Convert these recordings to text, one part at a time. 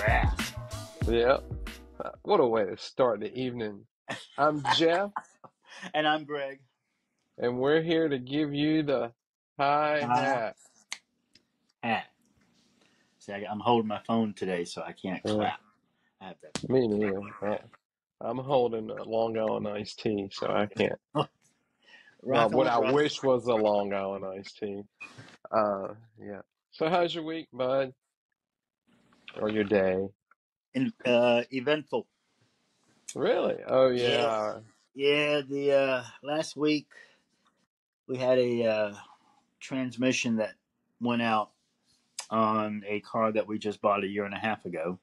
ass. Yeah. What a way to start the evening. I'm Jeff, And I'm Greg. and we're here to give you the high hat. Hat. See, I'm holding my phone today, so I can't Yeah, clap. I have that. me neither. I'm holding a Long Island iced tea, so I can't. Well, Rocking what with I Russ. wish was a Long Island iced tea. Yeah. So how's your week, bud? Or your day? Eventful. Really? Oh, Yeah. yeah. Yeah, the last week we had a transmission that went out on a car that we just bought a year and a half ago.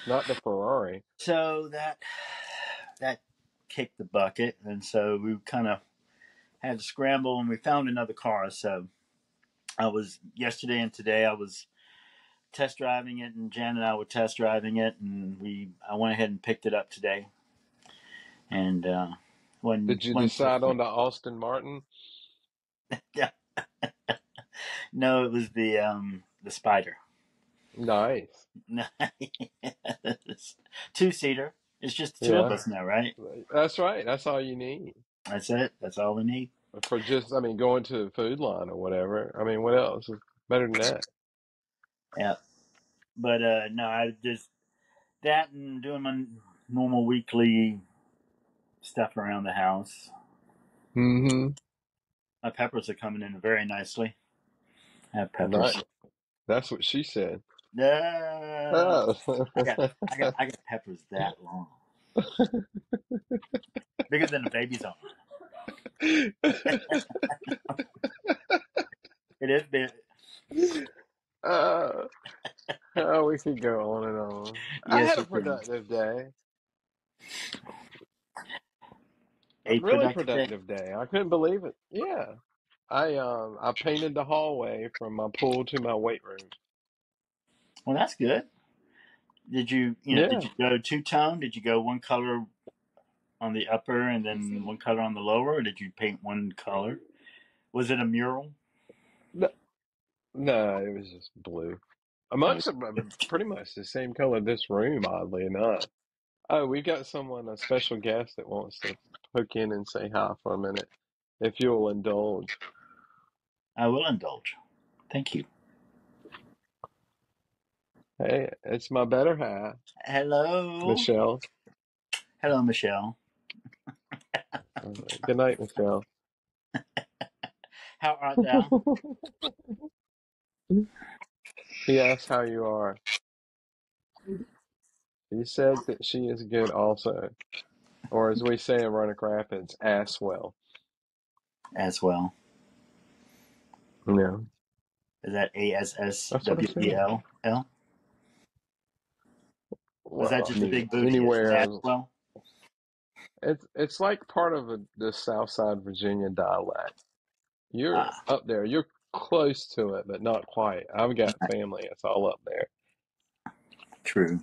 Not the Ferrari. So that kicked the bucket, and so we kind of had to scramble, and we found another car. So I was yesterday and today I was test driving it, and Jan and I were test driving it, and I went ahead and picked it up today. And Did you when decide on the Austin Martin? yeah, no, it was the Spider. Nice. 2-seater. It's just the two of Yeah. us now, right? That's right. That's all you need. That's it. That's all we need. For just, going to the food line or whatever. What else is better than that? Yeah, but no, I just that and doing my normal weekly stuff around the house. Mm-hmm. My peppers are coming in very nicely. I have Not, peppers. that's what she said. No, Oh. I got peppers that long, bigger than a baby's arm. It is big. uh, oh, we could go on and on. I Yes, had we a can. productive day. A A really productive day. productive day. I couldn't believe it. Yeah. I painted the hallway from my pool to my weight room. Well, that's good. Did Yeah. you go two-tone? Did you go one color on the upper and then one color on the lower, or did you paint one color? Was it a mural? No, no, it was just blue. Amongst them, pretty much the same color this room, oddly enough. Oh, we've got a special guest that wants to poke in and say hi for a minute, if you'll indulge. I will indulge. Thank you. Hey, it's my better half, Hello. Michelle. Hello, Michelle. Good night, Michelle. How art thou? He asked how you are. He said that she is good also, or as we say in Roanoke Rapids, ass well. As well. Yeah, Is that that's what I said. ASSWELL? Was that Well, just a big booty? Is it anywhere. Aswell? It's like part of the South Side Virginia dialect. You're Ah, up there. You're close to it, but not quite. I've got family. It's all up there. true.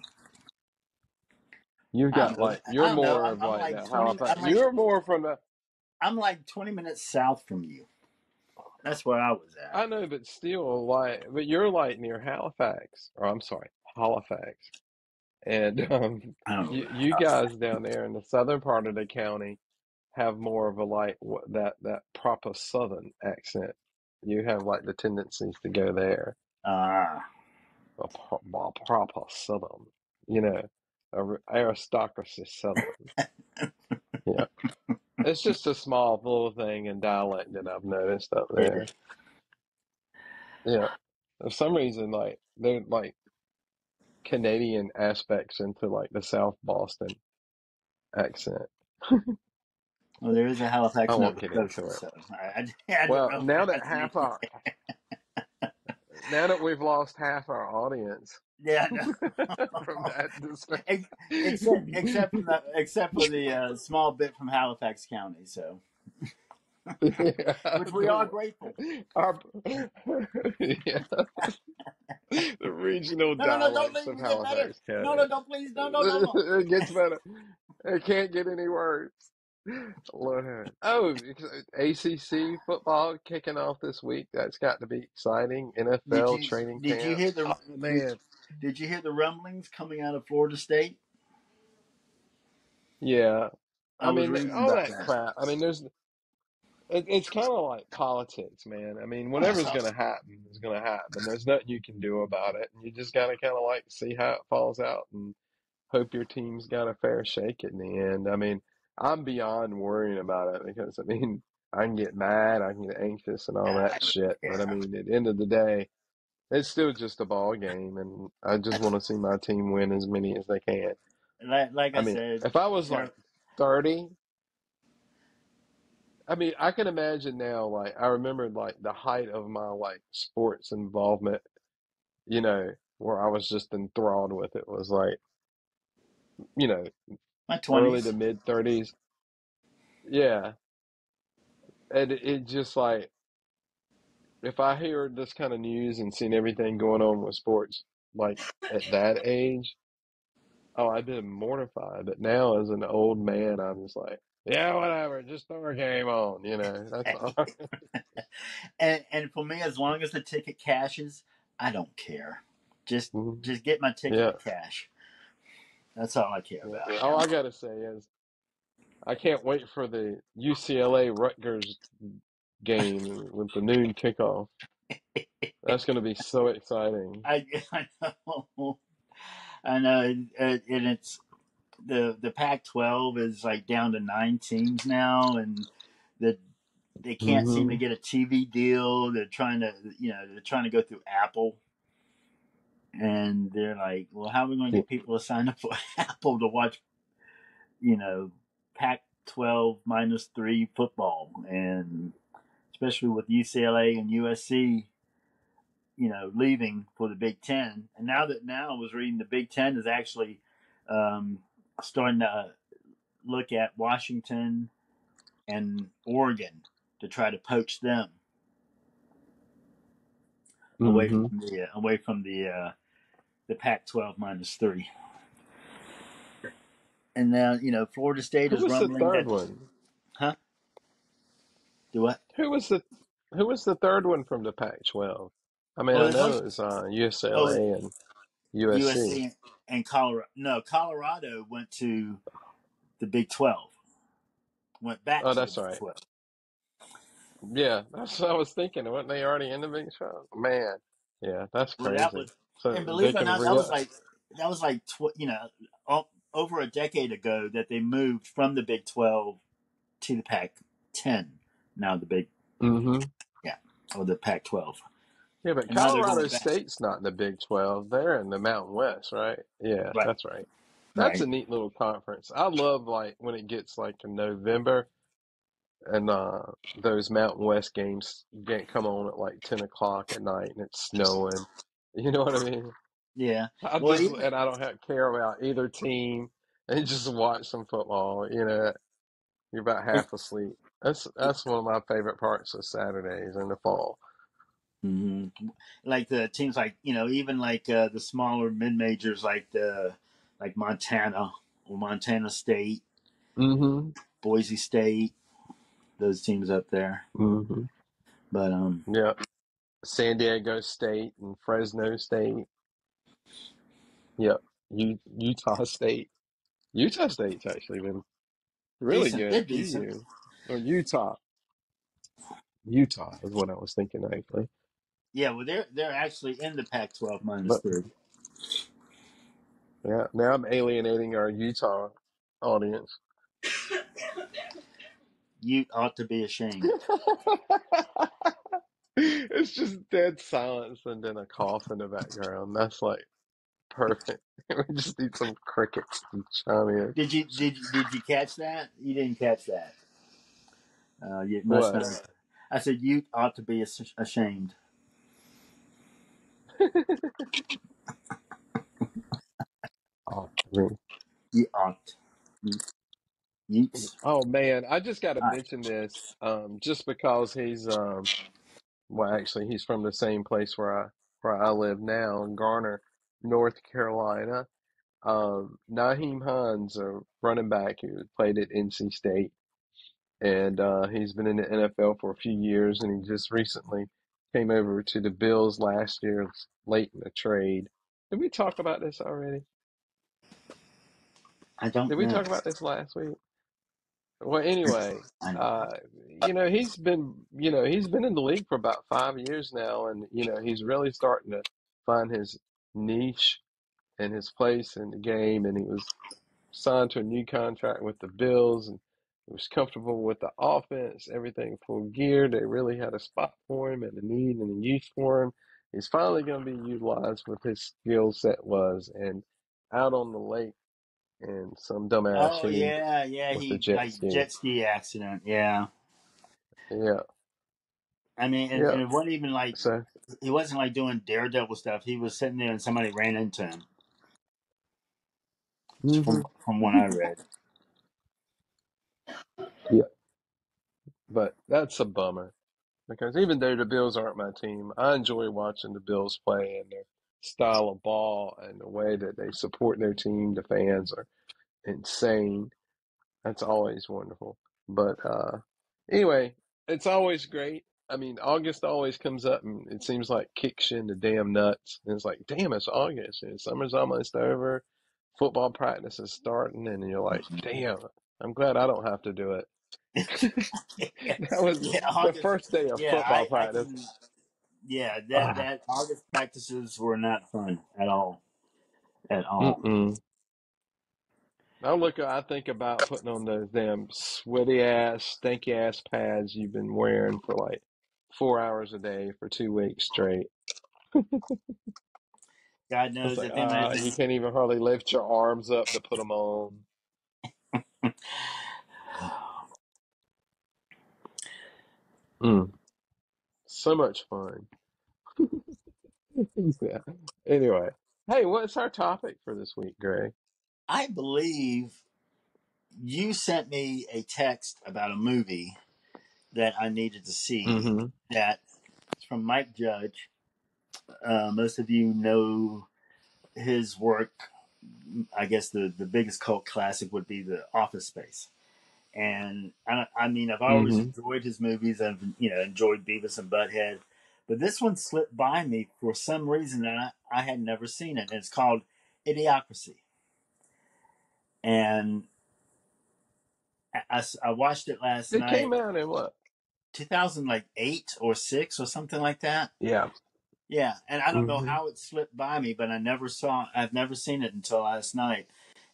You've I got don't know. you're I don't know. more of I'm like like that 20. Halifax. You're more from the. I'm like 20 minutes south from you. That's where I was at. I know, but still, but you're like near Halifax, or I'm sorry, Halifax, and I don't know you where you the house. guys down there in the southern part of the county have more of a that proper southern accent. You have like the tendencies to go there. Ah, A proper southern, aristocracy southern. Yeah, it's just a small little thing in dialect that I've noticed up it there. is. Yeah, for some reason, like they're like Canadian aspects into like the South Boston accent. Well, there is a I Halifax, won't Nova get Scotia, into it. so I didn't Well, know if there was any. now that we've lost half our audience Yeah, from no. that discussion. Except for the small bit from Halifax County, so Yeah, which we are grateful. our, yeah, the regional No, don't dialects leave. of We get better. Halifax County. No, don't please, no. It gets better. It can't get any worse. Lord. Oh, ACC football kicking off this week. That's got to be exciting. Did NFL you training did you camp. hear Oh the man. Did you hear the rumblings coming out of Florida State? Yeah. I I was mean, reading all about that that. crap. I mean, it's kind of like politics, man. I mean, whatever's going to happen is going to happen. There's nothing you can do about it. And you just got to kind of like see how it falls out and hope your team's got a fair shake in the end. I mean, I'm beyond worrying about it because, I mean, I can get mad, I can get anxious and all I that don't shit. But I care. mean, at the end of the day, it's still just a ball game, and I just want to see my team win as many as they can. Like I I mean, said, if I was like there 30, I mean, I can imagine now, like, I remember like the height of my like sports involvement, where I was just enthralled with it was like, you know, my early to 20s. mid 30s. Yeah. And it just like, if I hear this kind of news and seen everything going on with sports, like at that age, oh, I'd been mortified. But now as an old man, I'm just like, yeah, whatever, just throw a game on, that's all. And for me, as long as the ticket cashes, I don't care. Just Mhm. just get my ticket to Yeah. cash. That's all I care Yeah. about. All I gotta say is I can't wait for the UCLA Rutgers game with the noon kickoff. That's gonna be so exciting. I know, I know, and it's the Pac-12 is like down to 9 teams now, and the they can't seem to Hmm. get a TV deal. They're trying to go through Apple, and they're like, well, how are we going to Yeah. get people to sign up for Apple to watch, you know, Pac-12 -3 football, and especially with UCLA and USC, leaving for the Big Ten. And now I was reading the Big Ten is actually um, starting to look at Washington and Oregon to try to poach them away Hmm. from the Pac-12 -3. And now Florida State Who is was the rumbling third that, one? huh? Do what? Who was the who was the third one from the Pac-12? I mean, Oh, I it know looks. it was Oh, UCLA and USC. USC and Colorado. No, Colorado went to the Big 12. Went back Oh, to the that's Big right. 12. Yeah, that's what I was thinking. Weren't they already in the Big 12? Man, yeah, that's Well, that crazy. was, and So believe they it or can not, re up. that was like over a decade ago that they moved from the Big 12 to the Pac-10. Now the Big, Hmm. yeah, or the Pac-12, Yeah, but and now they're Colorado going back. State's not in the Big 12. They're in the Mountain West, right? Yeah, Right, that's right. That's right. a neat little conference. I love like when it gets like in November and those Mountain West games get come on at like 10 o'clock at night and it's snowing. You know what I mean? Yeah. I Well, just even and I don't care about either team and just watch some football. You're about half asleep. That's one of my favorite parts of Saturdays in the fall. mhm. Like the teams, like even like the smaller mid majors, like Montana or Montana State, Hmm. Boise State, those teams up there. Hmm. But Yeah. San Diego State and Fresno State. Yep. Utah State. Utah State's actually been really decent. good They're a few decent. years. Or Utah. Utah is what I was thinking actually. Yeah, well, they're actually in the Pac-12 But -3. yeah, now I'm alienating our Utah audience. You ought to be ashamed. It's just dead silence and then a cough in the background. That's like perfect. We just need some crickets to chime in. Did you catch that? You didn't catch that. You must What? not. I said you ought to be ashamed. Oh, I mean, You ought. Utes. oh man, I just got to All right. mention this just because he's well actually he's from the same place where I live now in Garner, North Carolina. Naheem Hines, a running back who played at NC State, and he's been in the NFL for a few years, and he just recently came over to the Bills last year, late in the trade. Did we talk about this already? I don't Did we know. talk about this last week? Well, anyway, I know. uh, he's been in the league for about 5 years now, and he's really starting to find his niche and his place in the game. And he was signed to a new contract with the Bills, and he was comfortable with the offense, everything full gear. They really had a spot for him and a need and a use for him. He's finally going to be utilized with his skill set was, and out on the lake, and some dumbass Oh hit him yeah, yeah. with the He jet like ski. jet ski accident. Yeah. Yeah, I mean, yeah. and it wasn't even like So, he wasn't like doing daredevil stuff. He was sitting there and somebody ran into him. hmm From what I read. yeah. But that's a bummer because even though the Bills aren't my team, I enjoy watching the Bills play and their style of ball and the way that they support their team. The fans are insane. That's always wonderful. But anyway, it's always great. I mean, August always comes up and it seems like kicks you in the damn nuts. And it's like, damn, it's August and summer's almost over. Football practice is starting, and you're like, damn, I'm glad I don't have to do it. yeah, That was yeah, the August. first day of Yeah, football I practice. can. Yeah, Ah, that August practices were not fun at all. At all. mm-mm. I think about putting on those damn sweaty ass, stinky ass pads you've been wearing for like 4 hours a day for 2 weeks straight. God I was knows like, if anybody's you been. can't even hardly lift your arms up to put them on. Mm, so much fun. Yeah. Anyway, hey, what's our topic for this week, Greg? I believe you sent me a text about a movie that I needed to see. Mm-hmm. That it's from Mike Judge. Most of you know his work. I guess the biggest cult classic would be The Office Space. And I mean, I've always Mm-hmm. enjoyed his movies. I've enjoyed Beavis and Butthead, but this one slipped by me for some reason, and I had never seen it. And it's called Idiocracy, and I watched it last It night, came out in what? 2008 or six or something like that. Yeah. Yeah, and I don't know Mm-hmm. how it slipped by me, but I've never seen it until last night,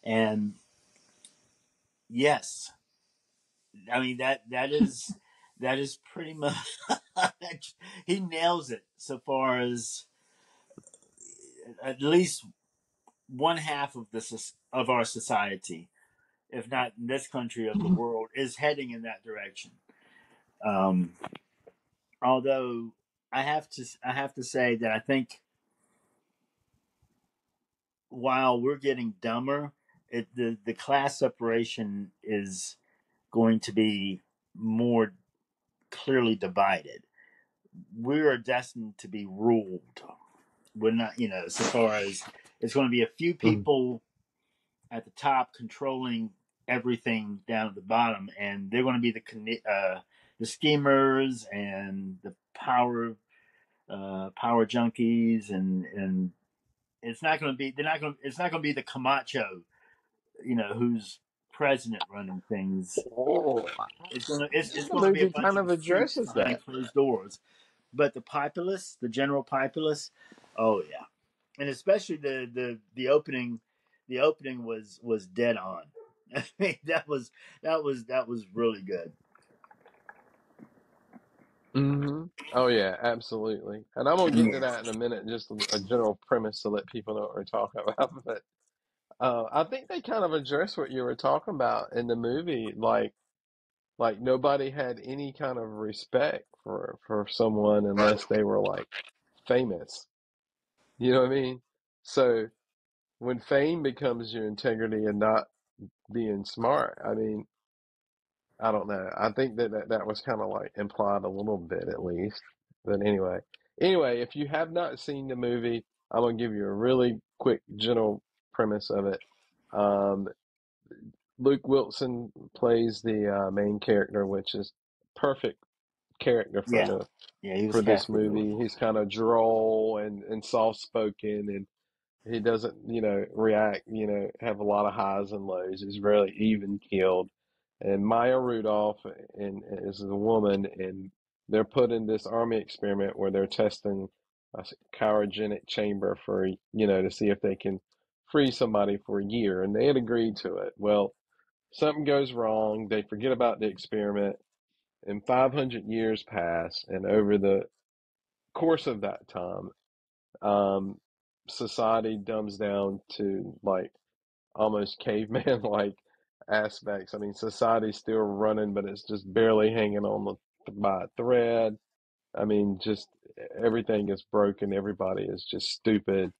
and yes, I mean that is pretty much he nails it so far as at least one half of of our society, if not in this country of the world, is heading in that direction. Um, although I have to say that I think while we're getting dumber, the class separation is going to be more clearly divided. We are destined to be ruled. We're not, so far as it's going to be a few Mm-hmm. people at the top controlling everything down at the bottom, and they're going to be the schemers and the power junkies, and it's not going to be it's not going to be the Camacho, who's president running things. Oh, It's the going to be a movie bunch kind of of freaks addresses behind that. closed doors. But the populace, the general populace, oh yeah, and especially the opening was dead on. I mean, that was really good. Hmm. Oh yeah, absolutely. And I'm gonna get to that in a minute, just a general premise to let people know what we're talking about. But I think they kind of address what you were talking about in the movie, like nobody had any kind of respect for someone unless they were like famous. You know what I mean? So when fame becomes your integrity and not being smart, I mean, I don't know. I think that was kind of like implied a little bit at least. But anyway, if you have not seen the movie, I'm gonna give you a really quick general premise of it. Um, Luke Wilson plays the main character, which is perfect character Yeah, yeah, he was for this cast really well. movie. He's kind of droll and soft spoken, He doesn't, react, have a lot of highs and lows. He's really even keeled. And Maya Rudolph is the woman, and they're put in this army experiment where they're testing a cryogenic chamber for, to see if they can free somebody for a year. And they had agreed to it. Well, something goes wrong. They forget about the experiment, and 500 years pass. And over the course of that time, um, society dumbs down to like almost caveman like aspects. I mean, society's still running, but it's just barely hanging on by a thread. I mean, just everything is broken. Everybody is just stupid.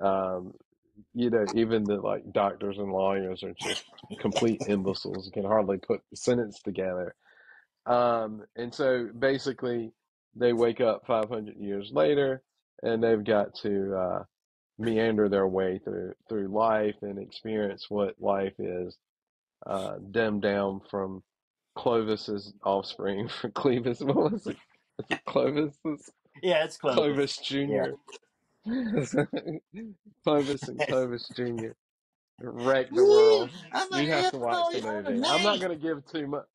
Um, even the like doctors and lawyers are just complete imbeciles and can hardly put the sentence together. And so basically, they wake up 500 years later, and they've got to meander their way through life and experience what life is, dumbed down from Clovis's offspring for Clevis. What was it? Is it Clovis's? Yeah, it's Clovis. Clovis Yeah. Jr. Clovis and Clovis Jr. wrecked the Woo! world. I'm You'd an have to watch animal. the You're a movie. I'm not man. going to give too much.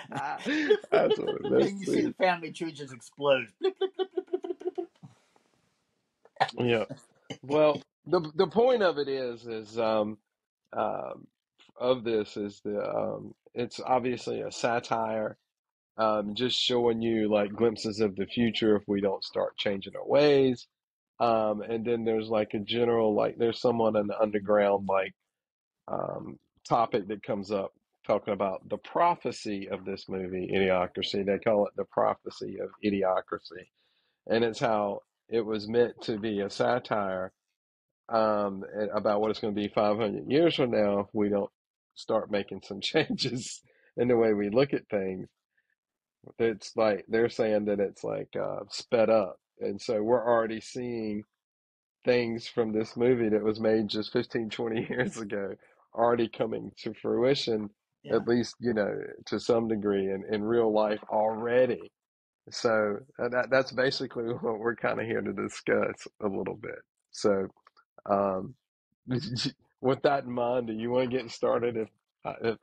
Blip, blip, blip, blip, Absolutely. blip, That's and you see the the family tree just explode. Blip, blip, blip, blip, blip, blip, blip. yeah. Well, the point of it is um of this is it's obviously a satire, just showing you like glimpses of the future if we don't start changing our ways. And then there's like a general like there's someone in the underground like um topic that comes up talking about the prophecy of this movie, Idiocracy. They call it the prophecy of Idiocracy. And it's how it was meant to be a satire about what it's going to be 500 years from now if we don't start making some changes in the way we look at things. It's like they're saying that it's like sped up. And so we're already seeing things from this movie that was made just 15, 20 years ago already coming to fruition, Yeah. at least, to some degree in real life already. So that's basically what we're kind of here to discuss a little bit. So, um, with that in mind, do you want to get started? If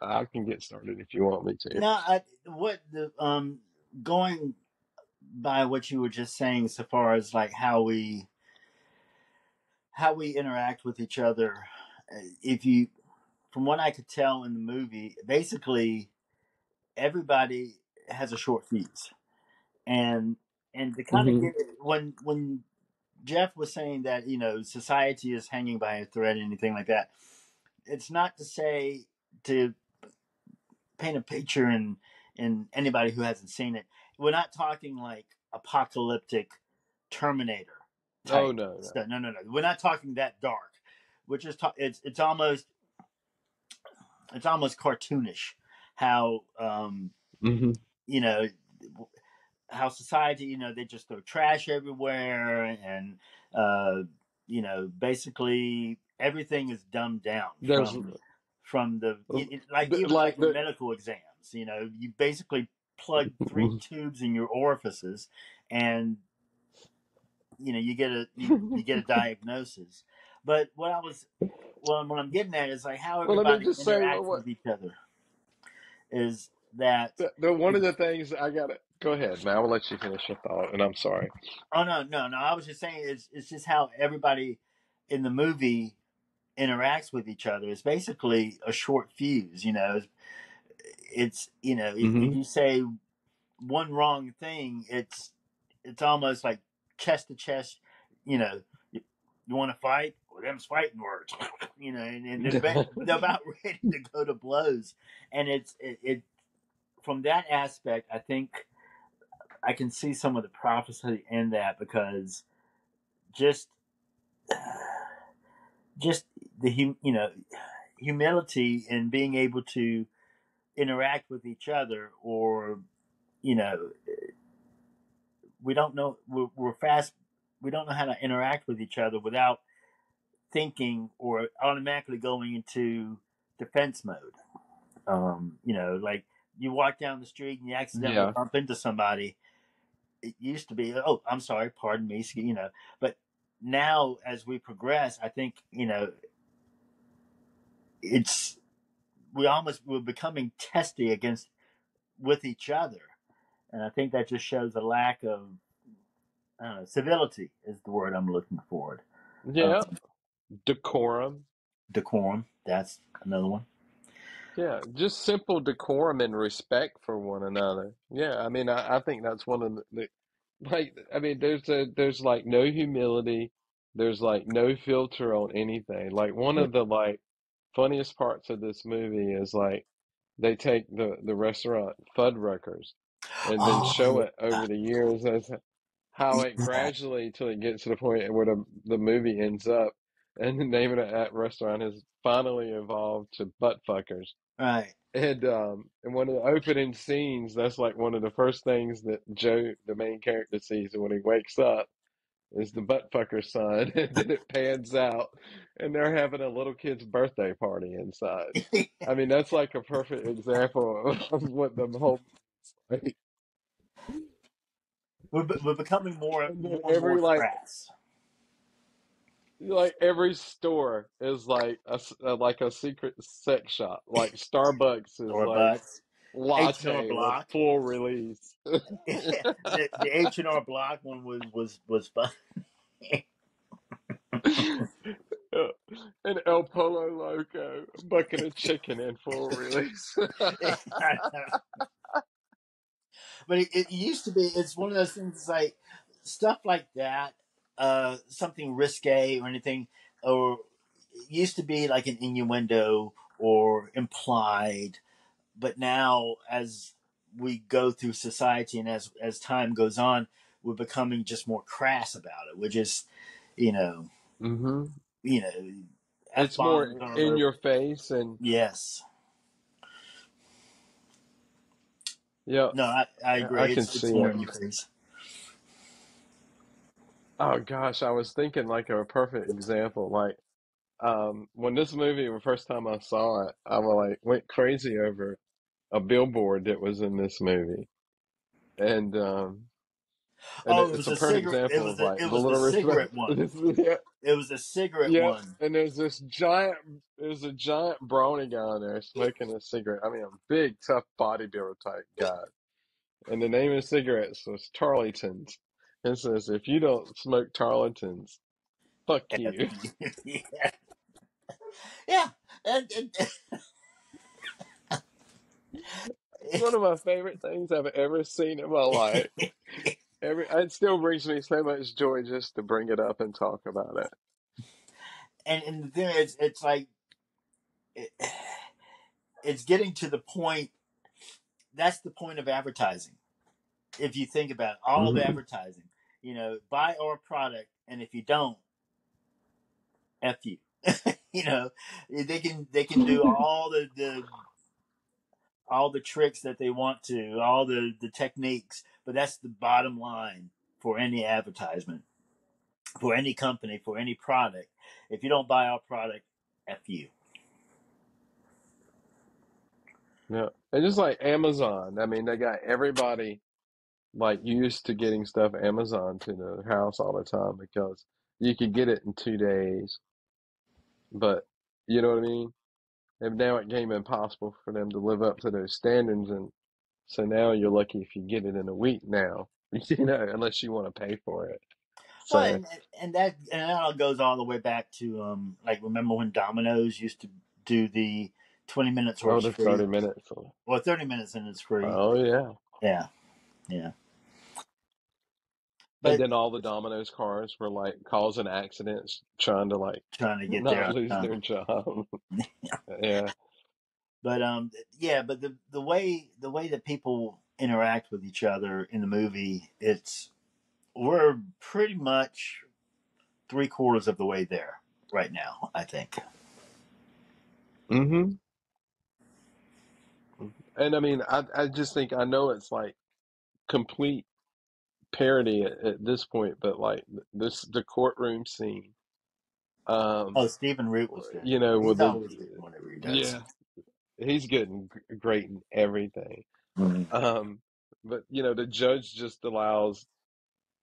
I can get started if you want me to. Now, what the going by what you were just saying, so far as like how we interact with each other. If you, from what I could tell in the movie, basically everybody has a short fuse, and to kind of Hmm. get it when Jeff was saying that society is hanging by a thread and anything like that. It's not to say to paint a picture in anybody who hasn't seen it. We're not talking like apocalyptic Terminator Oh type no, no. stuff. No, no, no. We're not talking that dark. We're just it's almost cartoonish how Hmm. you know how society they just throw trash everywhere, and basically everything is dumbed down There's from like even like like with the. medical exams. You basically plug three tubes in your orifices, and you get a diagnosis. But what I'm getting at is like how Well, let me everybody just say interacts with each other is that. the one of the things I got to go ahead, man. I will let you finish your thought, and I'm sorry. Oh, no, no, no! I was just saying it's just how everybody in the movie interacts with each other. It's basically a short fuse. It's if Hmm. you say one wrong thing, it's almost like chest to chest. You want to fight? Well, them's fighting words. And they're about ready to go to blows. And it from that aspect, I think I can see some of the prophecy in that, because just just the humility and being able to interact with each other, or you know we don't know we're fast we don't know how to interact with each other without thinking or automatically going into defense mode. Like you walk down the street and you accidentally Yeah. bump into somebody, it used to be, oh, I'm sorry, pardon me, but now as we progress, I think, it's, we're becoming testy against with each other. And I think that just shows a lack of, I don't know, civility is the word I'm looking for. Yeah, decorum. Decorum, that's another one. Yeah, just simple decorum and respect for one another. Yeah, I mean, I think that's one of like, I mean, there's like no humility. There's like no filter on anything. Like one of the like funniest parts of this movie is like they take the restaurant Fuddruckers and then show Oh, it over the years as how it yeah, gradually till it gets to the point where the movie ends up and the name of that restaurant has finally evolved to Buttfuckers. right. And one of the opening scenes, that's like one of the first things that Joe, the main character, sees when he wakes up is the buttfucker sign, and then it pans out, and they're having a little kid's birthday party inside. I mean, that's like a perfect example of what the whole like. We're becoming And then more and more every crass. like every store is like a secret sex shop. Like Starbucks is Or like butts. H&R latte with Block. full release. The H&R Block one was fun. An El Polo Loco, a bucket of chicken in full release. But it used to be. It's one of those things. It's like stuff like that, something risque or anything, or it used to be like an innuendo or implied. But now, as we go through society and as time goes on, we're becoming just more crass about it. We're just, you know, hmm you know, f It's more bombs are in low. your face, and Yes, yeah, no, I I agree. can It's see more it. in your face. Oh gosh, I was thinking like a perfect example. Like when this movie, the first time I saw it, I was like went crazy over a billboard that was in this movie, and Oh, it it's was a a perfect cigarette. example of like It the was the little cigarette respect. one. This is, yeah, It was the cigarette yeah, one. and there's a giant brawny guy in there smoking a cigarette. I mean, a big, tough bodybuilder type guy. And the name of the cigarettes was Tarlingtons. It says, if you don't smoke Tarlingtons, fuck you. Yeah, yeah. And It's one of my favorite things I've ever seen in my life. It still brings me so much joy just to bring it up and talk about it. and the thing is, it's like it, it's getting to the point. That's the point of advertising. If you think about it, all of hmm advertising, buy our product, and if you don't, f you. They can do all the tricks that they want to, all the techniques, but that's the bottom line for any advertisement, for any company, for any product. If you don't buy our product, f you. Yeah. And just like Amazon, I mean, they got everybody like used to getting stuff Amazon to their house all the time because you could get it in 2 days. But you know what I mean? And now it became impossible for them to live up to those standards, and so now you're lucky if you get it in a week now, unless you want to pay for it. Well, So, and that all goes all the way back to like, remember when Domino's used to do the 20 minutes or oh, it's the free, 30 minutes. or 30 minutes and it's free. Oh, yeah. Yeah, yeah. And But then all the Domino's cars were like causing accidents, trying to like trying to get not there, lose their job. Yeah. but yeah, but the way that people interact with each other in the movie, we're pretty much three-quarters of the way there right now, I think. hmm And I mean, I just think I know it's like complete parody at this point, but like the courtroom scene, um, Oh, Stephen Root was good. with He's the always good whenever he does. yeah, he's good and great in everything. Mhm. Um, But the judge just allows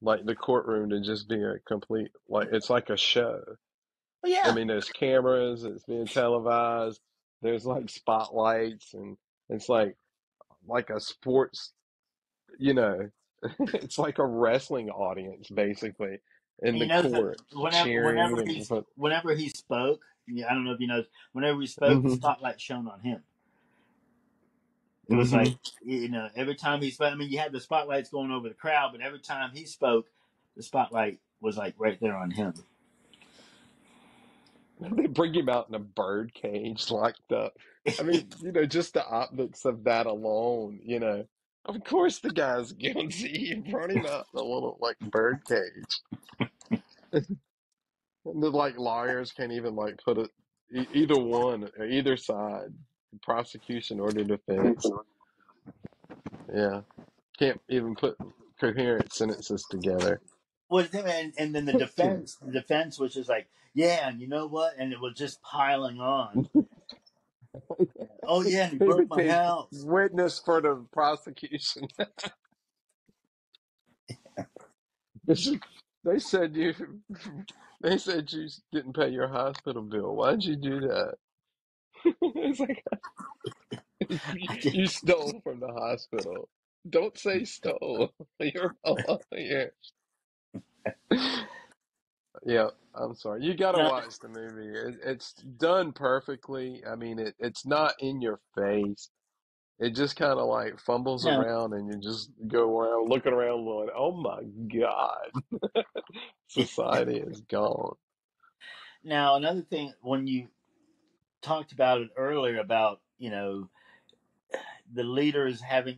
like the courtroom to just be a complete like it's like a show. Well, I yeah. mean, there's cameras, it's being televised, there's like spotlights, and it's like a sports, you know, it's like a wrestling audience basically in And the you notice that court cheering and but whenever he spoke, I don't know if you know, whenever he spoke, the hmm spotlight shone on him. It was hmm like, every time he spoke. I mean, you had the spotlights going over the crowd, but every time he spoke, the spotlight was like right there on him. they bring him out in a bird cage locked up. I mean, just the optics of that alone, Of course the guy's guilty. You brought him out in a little like bird cage. And the like lawyers can't even like put it either one, either side, the prosecution or the defense. Yeah, can't even put coherent sentences together. Was him, and then the defense was just like, yeah, and you know what? And it was just piling on. Oh yeah, and he He broke my became house. witness for the prosecution. They said you, they said you didn't pay your hospital bill. Why'd you do that? It's like you stole from the hospital. Don't say stole. You're a lawyer. Yeah, I'm sorry. You got to No, watch the movie. It's done perfectly. I mean, it's not in your face. It just kind of like fumbles no. around, and you just go around looking around, going, "Oh my God, society is gone." Now another thing, when you talked about it earlier about the leaders having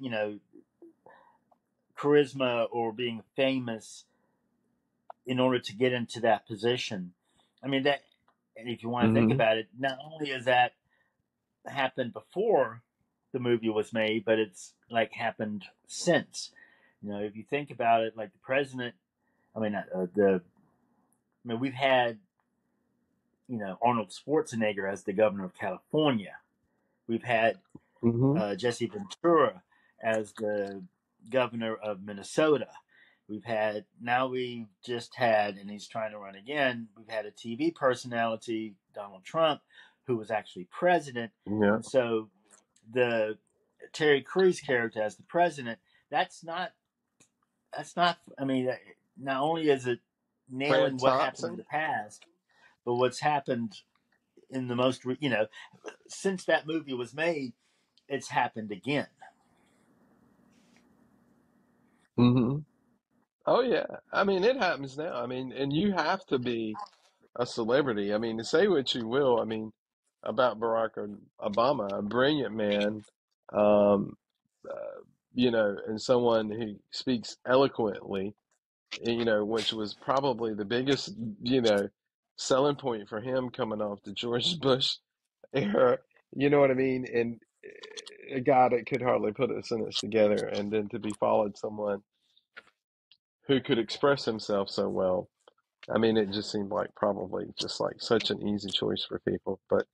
charisma or being famous in order to get into that position. I mean that, and if you want to think hmm about it, not only has that happened before the movie was made, but it's like happened since. If you think about it, like the president. I mean, the. I mean, we've had Arnold Schwarzenegger as the governor of California. We've had hmm Jesse Ventura as the governor of Minnesota. We've just had, and he's trying to run again. We've had a TV personality, Donald Trump, who was actually president, Yeah, and so the Terry Crews character as the president. That's not. That's not. I mean, not only is it Fred nailing what happened in Thompson. the past, but what's happened in the most. Since that movie was made, it's happened again. hmm Oh yeah. I mean, it happens now. I mean, and you have to be a celebrity. I mean, say what you will. I mean, about Barack Obama, a brilliant man, um, and someone who speaks eloquently, which was probably the biggest, selling point for him coming off the George Bush era. You know what I mean? And a guy that could hardly put a sentence together, and then to be followed someone who could express himself so well. I mean, it just seemed like probably just like such an easy choice for people, but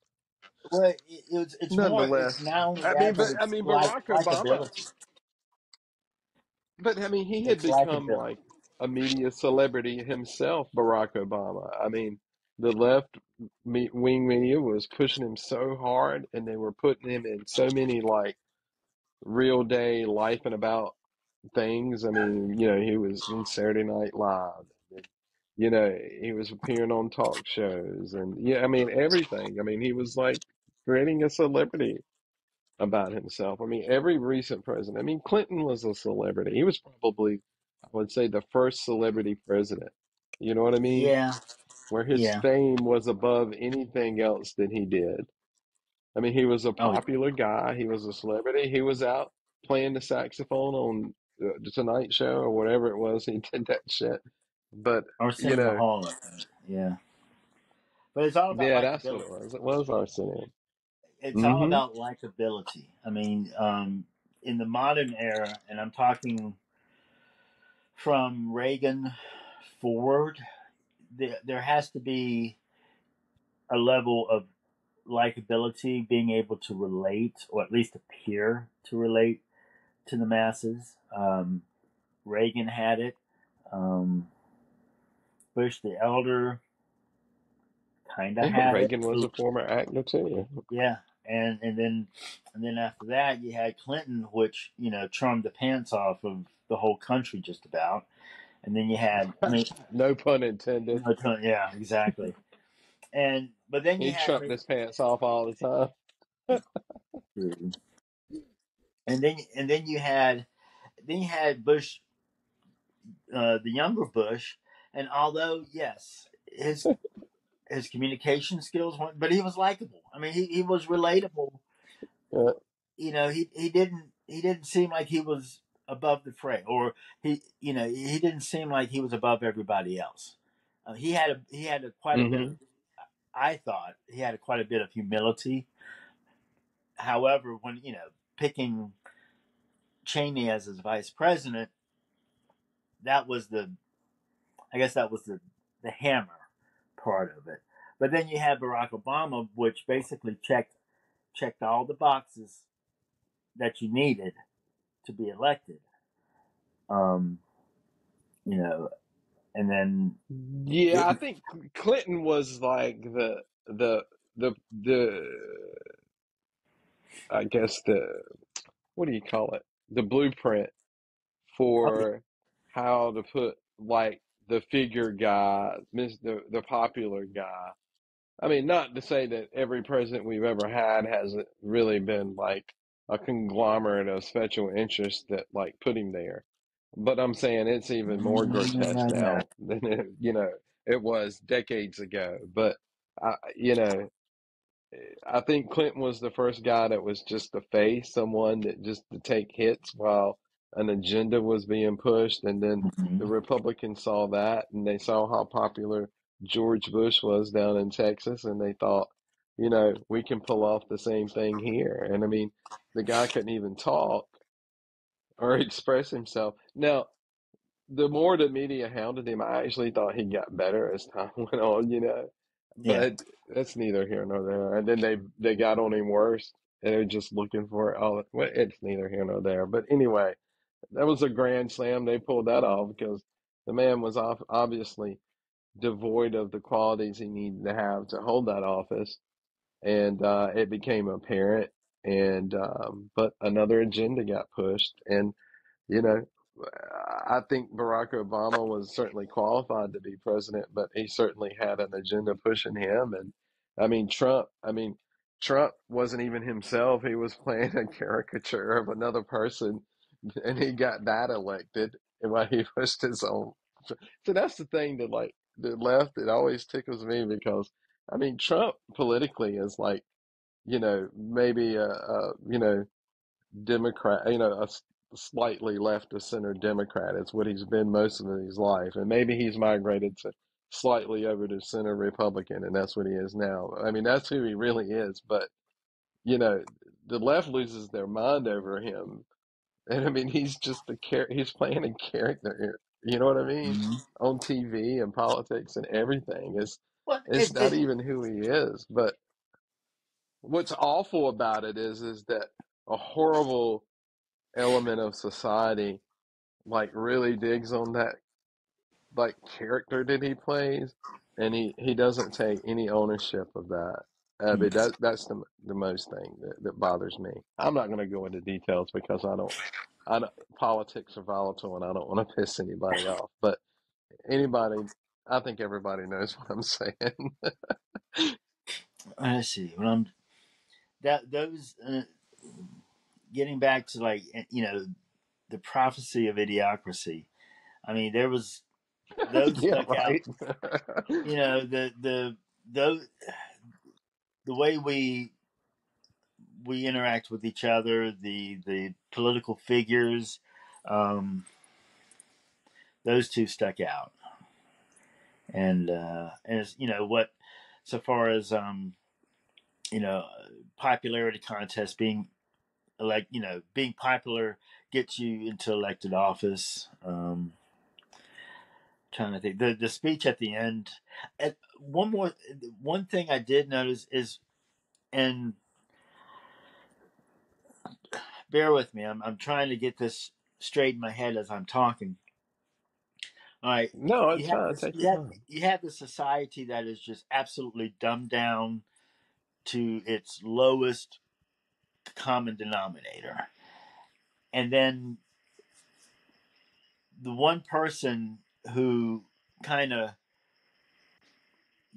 Well, it's more. It's nonetheless, not only I that, mean, but but I it's mean, Barack Obama, likability. but I mean, he had It's become likability. like a media celebrity himself, Barack Obama. I mean, the left wing media was pushing him so hard, and they were putting him in so many like real day life and about things. I mean, he was in Saturday Night Live. And, he was appearing on talk shows and yeah, I mean everything. I mean, he was like creating a celebrity about himself. I mean, every recent president. I mean, Clinton was a celebrity. He was probably, I would say, the first celebrity president. You know what I mean? Yeah, Where his yeah. fame was above anything else that he did. I mean, he was a Oh, yeah. popular guy. He was a celebrity. He was out playing the saxophone on the Tonight Show or whatever it was. He did that shit. But, you Arsenio know, Hall. I think. Yeah, but it's all about yeah, that's what it likability. was. It was Arsenio. It's all Mm-hmm. about likability. I mean, in the modern era, and I'm talking from Reagan forward, there has to be a level of likability, being able to relate, or at least appear to relate to the masses. Reagan had it. Um, Bush the elder kind of Yeah, had it. Reagan was a former actor too. Yeah, and then after that, you had Clinton, which charmed the pants off of the whole country just about. And then you had, I mean, No pun intended. yeah, exactly. But then you He had, trumped his pants off all the time. and then you had Bush, the younger Bush, and although yes, his communication skills weren't, but he was likable. I mean, he was relatable. Yeah. He didn't seem like he was above the fray, or he didn't seem like he was above everybody else. He had quite a bit of. Hmm. I thought he had quite a bit of humility. However, when picking Cheney as his vice president, that was I guess that was the hammer part of it. But then you had Barack Obama, which basically checked all the boxes that you needed to be elected. Um, you know, and then Yeah, I think Clinton was like the the I guess what do you call it? The blueprint oh yeah, for how to put like the figure guy, the popular guy. I mean, not to say that every president we've ever had hasn't really been like a conglomerate of special interests that like put him there. But I'm saying it's even more grotesque no. now than it was decades ago. But I think Clinton was the first guy that was just the face, someone that just to take hits while an agenda was being pushed. And then the Mhm. Republicans saw that and they saw how popular George Bush was down in Texas. And they thought, we can pull off the same thing here. And I mean, the guy couldn't even talk or express himself. Now, the more the media hounded him, I actually thought he got better as time went on. Yeah. But that's neither here nor there. And then they got on him worse. And they're just looking for it all. Well, it's neither here nor there. But anyway, that was a grand slam. They pulled that off because the man was obviously devoid of the qualities he needed to have to hold that office. And it became apparent. And but another agenda got pushed. And you know, I think Barack Obama was certainly qualified to be president, but he certainly had an agenda pushing him. And Trump wasn't even himself. He was playing a caricature of another person, and he got that elected while he pushed his own. So that's the thing that like the left, it always tickles me because Trump politically is like, maybe Democrat, slightly left of center Democrat. It's what he's been most of his life. And maybe he's migrated to slightly over to center Republican, and that's what he is now. I mean, that's who he really is. But, you know, the left loses their mind over him. And I mean, he's just he's playing a character here. You know what I mean? Mhm. On TV and politics and everything. Well, It's not even who he is. But what's awful about it is that a horrible element of society like really digs on that like character that he plays, and he doesn't take any ownership of that. I mean that's the most thing that bothers me. I'm not going to go into details because I don't politics are volatile and I don't want to piss anybody off. But anybody, I think everybody knows what I'm saying. let's see. When I'm that those getting back to like the prophecy of idiocracy. I mean, there was those Yeah, stuck out. right. The those the way we interact with each other, the political figures, um, those two stuck out, and it's, what, so far as you know popularity contests being being popular gets you into elected office. Trying to think, the speech at the end. And one thing I did notice is, and bear with me. I'm trying to get this straight in my head as I'm talking. All right, No, you it's have fine. this. Take your time. You have the society that is just absolutely dumbed down to its lowest common denominator, and then the one person who kind of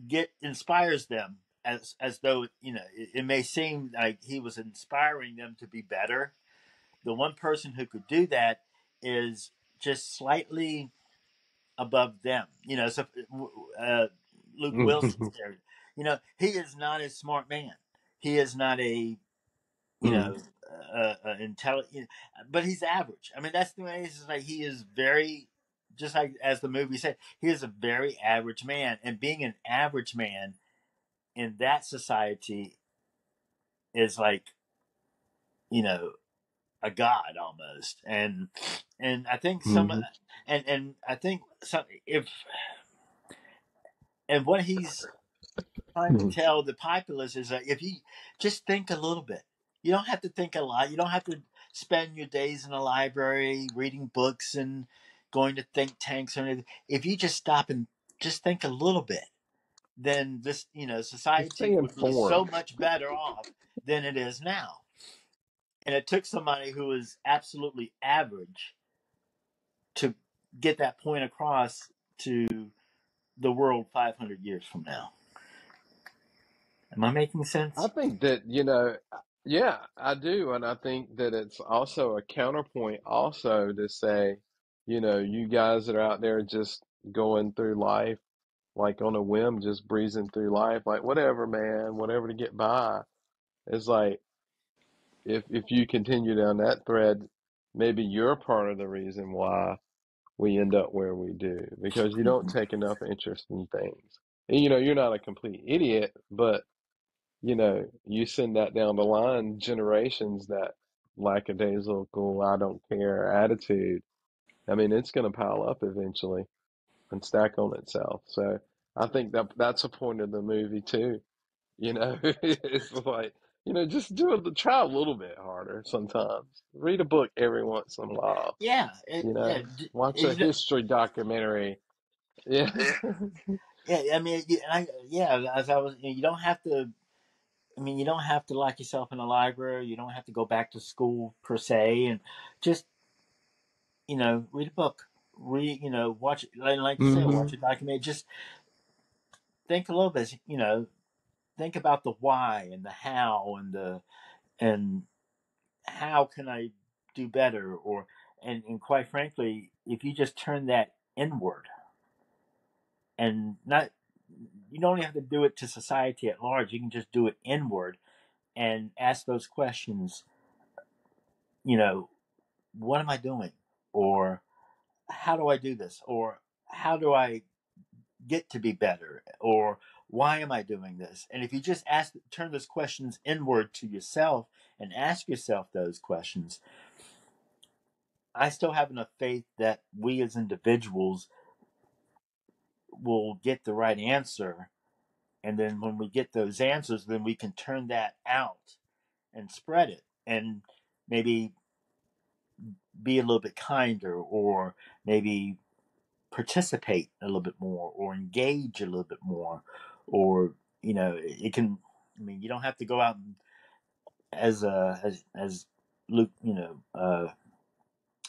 get inspires them as though it may seem like he was inspiring them to be better. The one person who could do that is just slightly above them. So uh, Luke Wilson's character, he is not a smart man. He is not a you Mhm. know intelligent, but he's average. I mean, that's the way. It's like he is very, just like as the movie said, he is a very average man, and being an average man in that society is like you know a god almost. And I think some Mhm. and I think some if and what he's trying to Mhm. tell the populace is that if you just think a little bit, you don't have to think a lot. You don't have to spend your days in the library reading books and going to think tanks or anything. If you just stop and just think a little bit, then this Just stay society would be so informed. much better off than it is now. And it took somebody who was absolutely average to get that point across to the world 500 years from now. Am I making I sense? think that, yeah, I do. And I think that it's also a counterpoint also to say, you guys that are out there just going through life like on a whim, just breezing through life, like whatever, man, whatever to get by. It's like if you continue down that thread, maybe you're part of the reason why we end up where we do, because you don't take enough interest in things. And, you're not a complete idiot, but you send that down the line, generations, that lackadaisical, I don't care attitude. I mean, it's going to pile up eventually and stack on itself. So I think that that's a point of the movie too. It's like, just try a little bit harder sometimes. Read a book every once in a while, Yeah, you yeah, know, watch a history documentary. Yeah. yeah. I mean, yeah. As I was, you don't have to. I mean, you don't have to lock yourself in a library. You don't have to go back to school per se, and just read a book. Read, watch, like you said, watch Hmm. a documentary. Just think a little bit. Think about the why and the how and how can I do better, and quite frankly, if you just turn that inward and not, you don't have to do it to society at large. You can just do it inward and ask those questions. You know, what am I doing, or how do I do this, or how do I get to be better, or why am I doing this? And if you just turn those questions inward to yourself and ask yourself those questions, I still have enough faith that we as individuals will get the right answer. And then when we get those answers, then we can turn that out and spread it and maybe be a little bit kinder, or maybe participate a little bit more, or engage a little bit more, or it can. I mean, you don't have to go out and as Luke,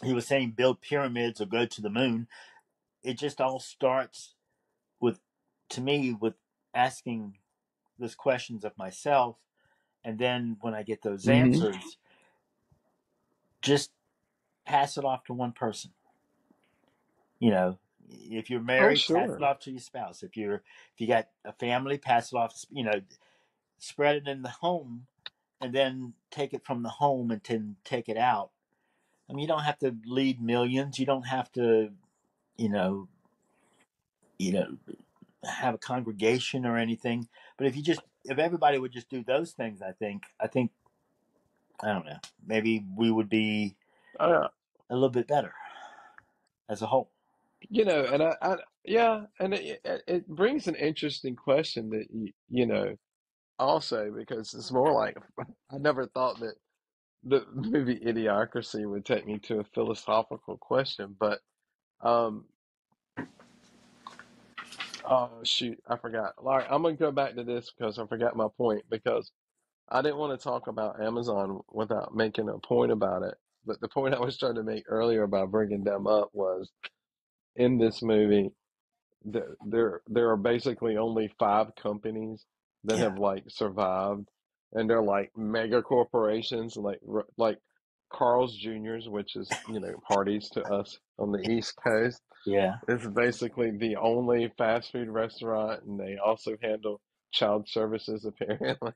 he was saying, build pyramids or go to the moon. It just all starts with, to me, with asking those questions of myself, and then when I get those Hmm. answers, just pass it off to one person. You know, if you're Oh, married, pass it sure. off to your spouse. If you got a family, pass it off. Spread it in the home, and then take it from the home and then take it out. I mean, you don't have to lead millions. You don't have to, you know, you know, have a congregation or anything. But if everybody would just do those things, I think, I don't know, maybe we would be Uh, a little bit better as a whole. and yeah, and it brings an interesting question that also because it's more like I never thought that. the movie Idiocracy would take me to a philosophical question, but um, oh shoot, I forgot. All right, I'm gonna go back to this because I forgot my point because I didn't want to talk about Amazon without making a point about it. But the point I was trying to make earlier by bringing them up was in this movie, there are basically only five companies that Yeah, have like survived, and they're like mega corporations, like Carl's Jr.'s, which is Hardee's to us on the East Coast. yeah. It's basically the only fast food restaurant, and they also handle child services apparently.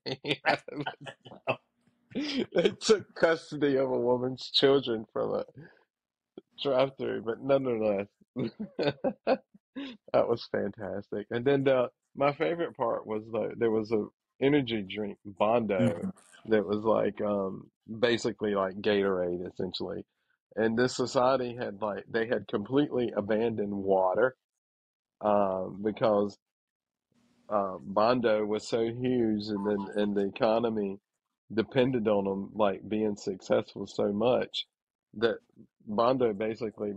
They took custody of a woman's children from a drive-through, but nonetheless, that was fantastic. And then my favorite part was there was a energy drink, Bondo, Mhm. that was like basically like Gatorade essentially. And this society had they had completely abandoned water because Bondo was so huge, and then and the economy depended on them like being successful so much that Bondo basically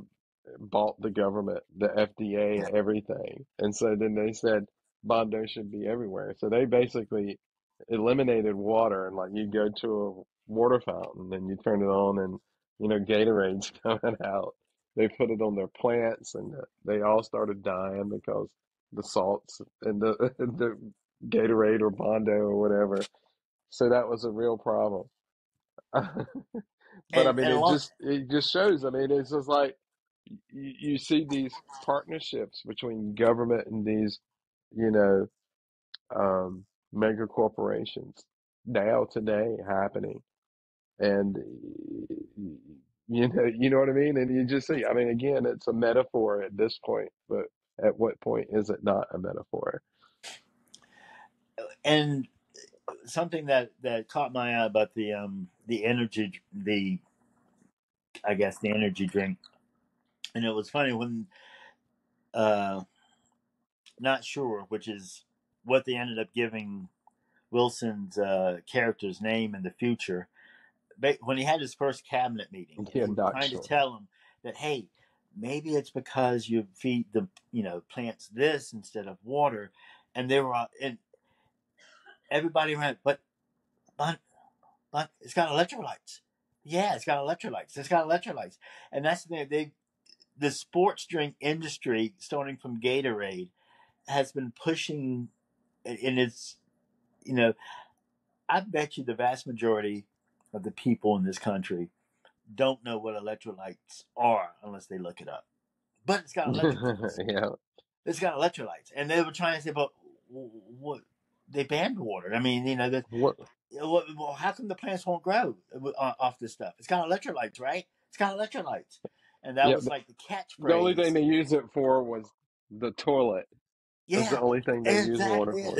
bought the government, the FDA, Yeah. and everything. And so then they said Bondo should be everywhere. So they basically eliminated water, and like you go to a water fountain and you turn it on, and Gatorade's coming out. They put it on their plants, and they all started dying because the salts and the Gatorade or Bondo or whatever. So that was a real problem. But I mean, And along it just shows. I mean, it's just like you see these partnerships between government and these, you know, mega corporations now today happening, and you know what I mean. And you just see. I mean, again, it's a metaphor at this point, but at what point is it not a metaphor? and something that caught my eye about the energy, the I guess the energy drink, and it was funny when uh not sure which is what they ended up giving Wilson's character's name in the future. When he had his first cabinet meeting, and Yeah, they were not trying to sure. tell him that, hey, maybe it's because you feed the plants this instead of water, and they were and everybody went, but but it's got electrolytes. Yeah, it's got electrolytes. It's got electrolytes, and that's the thing. The sports drink industry, starting from Gatorade, has been pushing, and it's you know I bet you the vast majority of the people in this country don't know what electrolytes are unless they look it up. But it's got electrolytes. Yeah. It's got electrolytes, and they were trying to say, but what? They banned water. I mean, What? well, how come the plants won't grow off this stuff? It's got electrolytes, right? It's got electrolytes, and that Yeah. was like the The only thing catchphrase. they used it for was the toilet. That's the Yeah, only thing they use water exactly. for.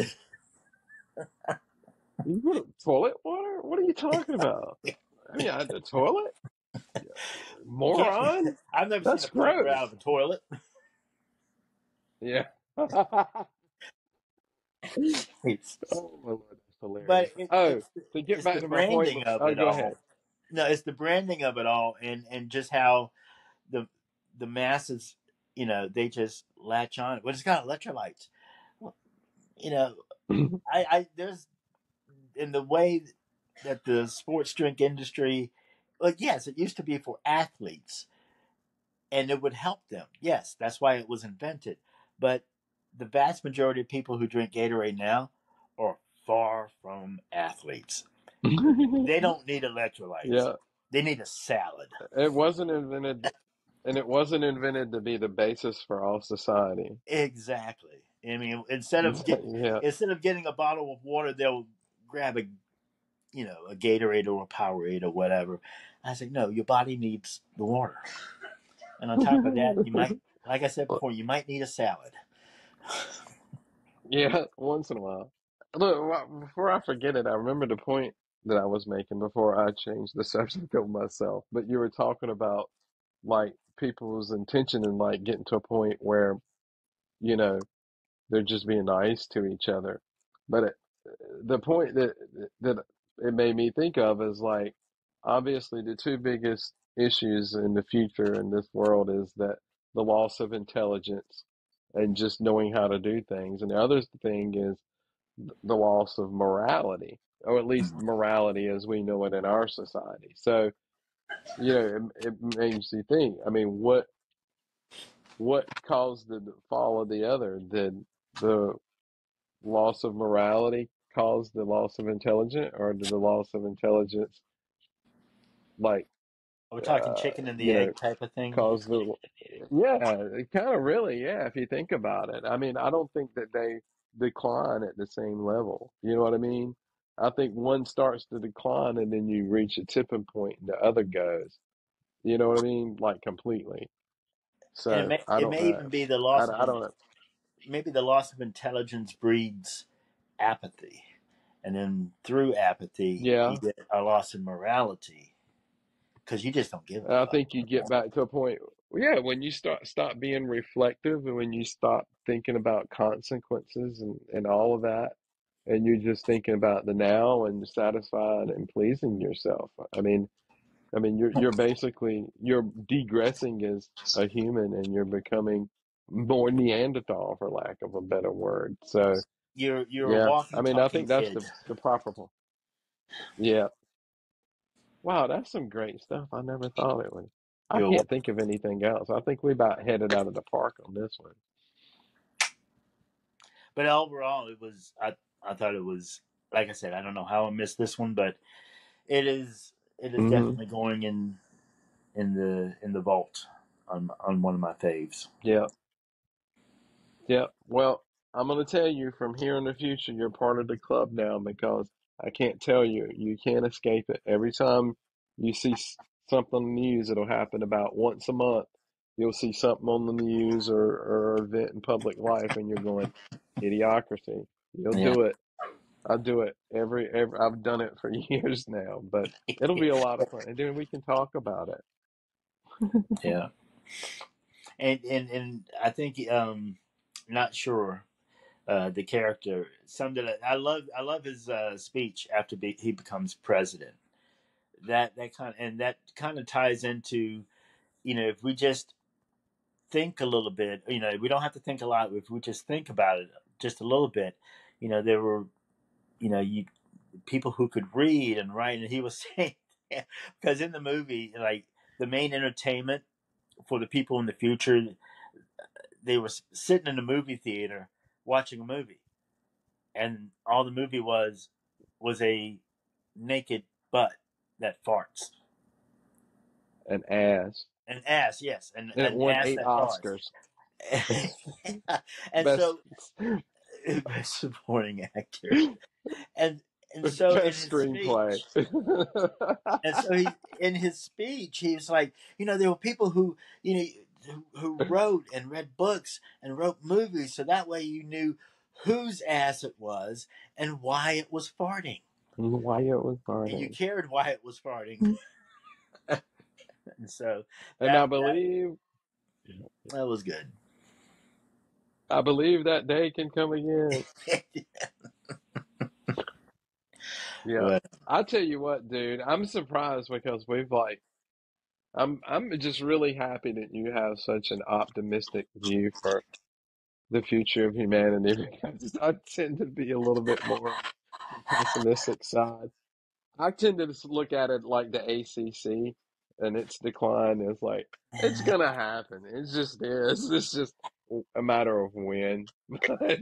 You put toilet water? What are you talking about? I mean, the toilet? You can't. Moron? I've never seen That's a plant grow out gross. of a toilet. Yeah. It's, Oh my Lord, that's but hilarious. Oh, to get it's the back to my point, branding of oh, it go all. ahead. No, it's the branding of it all, and just how the the masses, they just latch on. Well, it's got electrolytes. Well, you know, I there's in the way that the sports drink industry, like yes, it used to be for athletes, and it would help them. Yes, that's why it was invented. But the vast majority of people who drink Gatorade now are far from athletes. They don't need electrolytes. Yeah, They need a salad. it wasn't invented, and it wasn't invented to be the basis for all society. Exactly. I mean, Yeah. instead of getting a bottle of water, they'll grab a Gatorade or a Powerade or whatever. I said, no, your body needs the water, and on top of that, you might, like I said before, you might need a salad. Yeah, once in a while. Look, before I forget it, I remember the point that I was making before I changed the subject of myself. But you were talking about like people's intention and like getting to a point where, you know, they're just being nice to each other. But the point that it made me think of is like, obviously the two biggest issues in the future in this world is that the loss of intelligence and just knowing how to do things, and the other thing is the loss of morality, or at least morality as we know it in our society. So, it makes you think. I mean, what caused the fall of the other? Did the loss of morality cause the loss of intelligence, or did the loss of intelligence, like, We're talking chicken and the you know, egg type of thing. cause the, yeah, it kind of really, yeah, if you think about it. I mean, I don't think that they decline at the same level. You know what I mean? I think one starts to decline and then you reach a tipping point and the other goes. You know what I mean? Like completely. And it So may I it don't may know. even be the I, loss of I don't know. maybe the loss of intelligence breeds apathy, and then through apathy you Yeah. get a loss in morality because you just don't give a I fuck. think you get back to a point, yeah, when you stop being reflective and when you stop thinking about consequences and all of that, and you're just thinking about the now and satisfied and pleasing yourself. I mean, you're basically you're degressing as a human and you're becoming more Neanderthal, for lack of a better word. So You're a yeah, I walking, mean, I talking think that's kid. the proper. Yeah. Wow, that's some great stuff. I never thought it would. I You're can't think of anything else. I think we about headed out of the park on this one. But overall, I thought it was, like I said, I don't know how I missed this one, but it is Hmm. definitely going in the vault on one of my faves. Yeah. Yeah. Well, I'm going to tell you from here in the future, you're part of the club now because I can't tell you, you can't escape it. Every time you see something on the news, it'll happen about once a month. You'll see something on the news or event in public life, and you're going, Idiocracy. You'll Yeah, do it. I do it every. I've done it for years now, but it'll be a lot of fun, and then we can talk about it. yeah, and I think not sure the character summed it up. I love his speech after he becomes president. That kind of ties into, if we just think a little bit, we don't have to think a lot. If we just think about it just a little bit, there were, you people who could read and write, and he was saying, because in the movie, like, the main entertainment for the people in the future, they were sitting in a movie theater watching a movie, and all the movie was a naked butt that farts. An ass, An ass, yes, and it an won ass eight that farts. Oscars. And Best, so, best supporting actor, and so in best his screenplay. speech, and so he in his speech he was like, there were people who, who wrote and read books and wrote movies, so that way you knew whose ass it was and why it was farting, Why it was and you farting. cared why it was farting. And so And that was good. I believe that day can come again. Yeah. But I tell you what, dude, I'm surprised because we've like I'm just really happy that you have such an optimistic view for the future of humanity because I tend to be a little bit more on the pessimistic side. I tend to just look at it like the ACC and its decline is like it's gonna happen. It just is. It's just a matter of when. But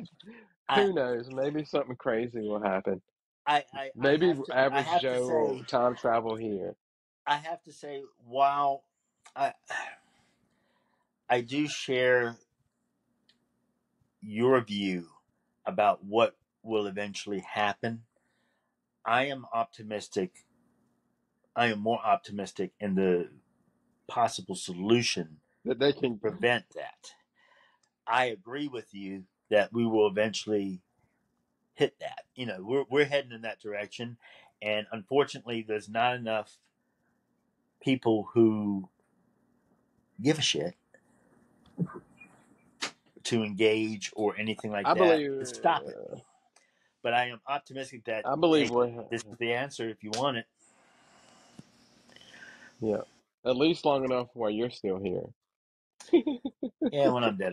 I who knows? Maybe something crazy will happen. I Maybe I average have to Joe say, will time travel here. while I I do share your view about what will eventually happen, I am optimistic. I am more optimistic in the possible solution That they to can. prevent that. I agree with you that we will eventually hit that. We're heading in that direction, and unfortunately, there's not enough people who give a shit to engage or anything like I that believe. to stop it. But I am optimistic that, I believe hey, we're. this is the answer if you want it. Yeah. At least long enough while you're still here. Yeah, when I'm dead,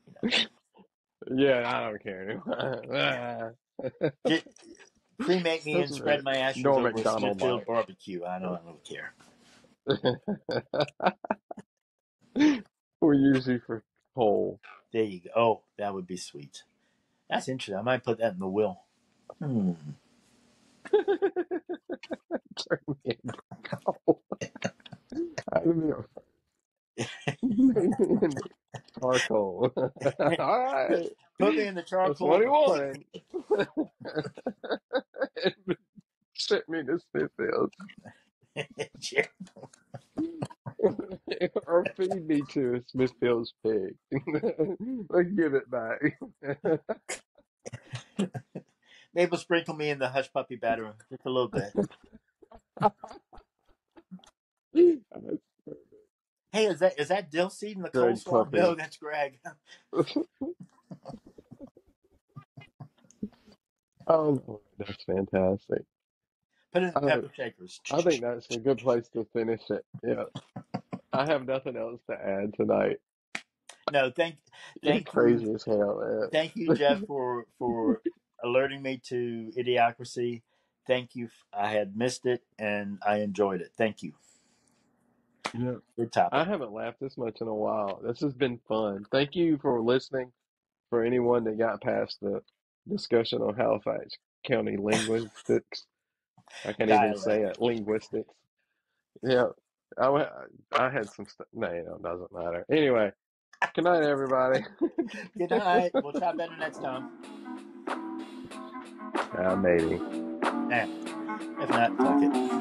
you know, Yeah, I don't care anymore. just cremate me That's and spread right. my ashes Norm over a Macdonald Smithfield like. barbecue. I don't really care. We use you for coal. There you go. Oh, that would be sweet. That's interesting. I might put that in the will. Hmm. Turn me into coal. I mean, make me into charcoal. All right. Put me in the That's what charcoal he complete. wanted. Ship me to Smithfield. Or feed me to a Smithfield's pig. Or give it back. Maybe sprinkle me in the hush puppy batter just a little bit. Hey, is that dill seed in the Greg coleslaw? No, Puppy. that's Greg. Oh, Lord, that's fantastic. Put it in the I, pepper shakers. I think that's a good place to finish it. Yeah. I have nothing else to add tonight. No, You're thank you, crazy as hell, Jeff, man. for alerting me to Idiocracy. Thank you. I had missed it and I enjoyed it. Thank you. Yeah. Good I topic. haven't laughed this much in a while. This has been fun. Thank you for listening. For anyone that got past the discussion on Halifax County linguistics, I can't even say Dialect. it. Linguistics. Yeah. I, wa- I had some stuff. No, it doesn't matter. Anyway, good night, everybody. Good night. We'll try better next time. Maybe. Eh, if not, fuck it.